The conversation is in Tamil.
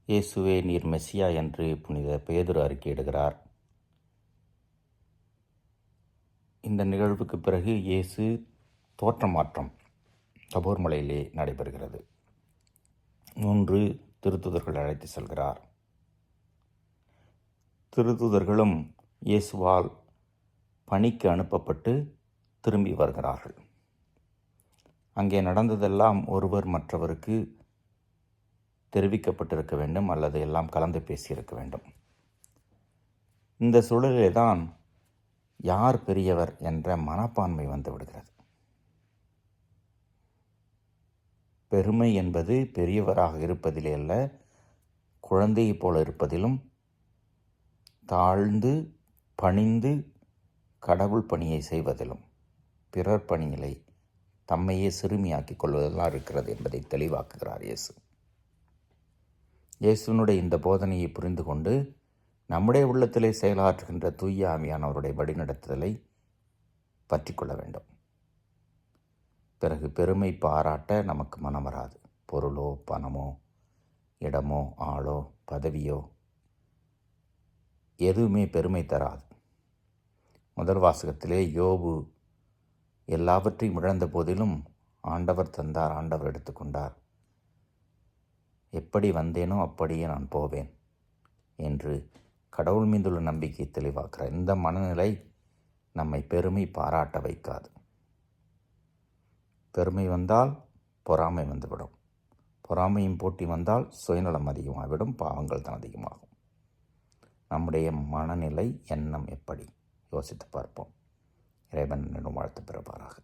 இயேசுவே நீர் மெசியா என்று புனித பேதுரு அறிக்கையிடுகிறார். இந்த நிகழ்வுக்கு பிறகு இயேசு தோற்றமாற்றம் தபோர் மலையிலே நடைபெறுகிறது. 3 திருத்தூதர்கள் அழைத்து செல்கிறார். திருத்தூதர்களும் இயேசுவால் பணிக்கு அனுப்பப்பட்டு திரும்பி வருகிறார்கள். அங்கே நடந்ததெல்லாம் ஒருவர் மற்றவருக்கு தெரிவிக்கப்பட்டிருக்க வேண்டும், அல்லது எல்லாம் கலந்து பேசியிருக்க வேண்டும். இந்த சூழலிலே தான் யார் பெரியவர் என்ற மனப்பான்மை வந்து விடுகிறது. பெருமை என்பது பெரியவராக இருப்பதிலே அல்ல, குழந்தையைப் போல இருப்பதிலும், தாழ்ந்து பணிந்து கடவுள் பணியை செய்வதிலும், பிறர் பணிகளை தம்மையே சிறுமியாக்கிக் கொள்வதெல்லாம் இருக்கிறது என்பதை தெளிவாக்குகிறார் இயேசு. இயேசுனுடைய இந்த போதனையை புரிந்து கொண்டு நம்முடைய உள்ளத்திலே செயலாற்றுகின்ற தூய ஆவியானவருடைய வழிநடத்துதலை பற்றி கொள்ள வேண்டும். பிறகு பெருமை பாராட்ட நமக்கு மனம் வராது. பொருளோ பணமோ இடமோ ஆளோ பதவியோ எதுவுமே பெருமை தராது. முதல் வாசகத்திலே யோபு எல்லாவற்றையும் இழந்த போதிலும் ஆண்டவர் தந்தார், ஆண்டவர் எடுத்துக்கொண்டார், எப்படி வந்தேனோ அப்படியே நான் போவேன் என்று கடவுள் மீதுள்ள நம்பிக்கை தெளிவாக்குற இந்த மனநிலை நம்மை பெருமை பாராட்ட வைக்காது. பெருமை வந்தால் பொறாமை வந்துவிடும். பொறாமையும் போட்டி வந்தால் சுயநலம் அதிகமாகிவிடும், பாவங்கள் தான் அதிகமாகும். நம்முடைய மனநிலை எண்ணம் எப்படி யோசித்து பார்ப்போம். இறைவன் வாழ்த்து பெறுவாராக.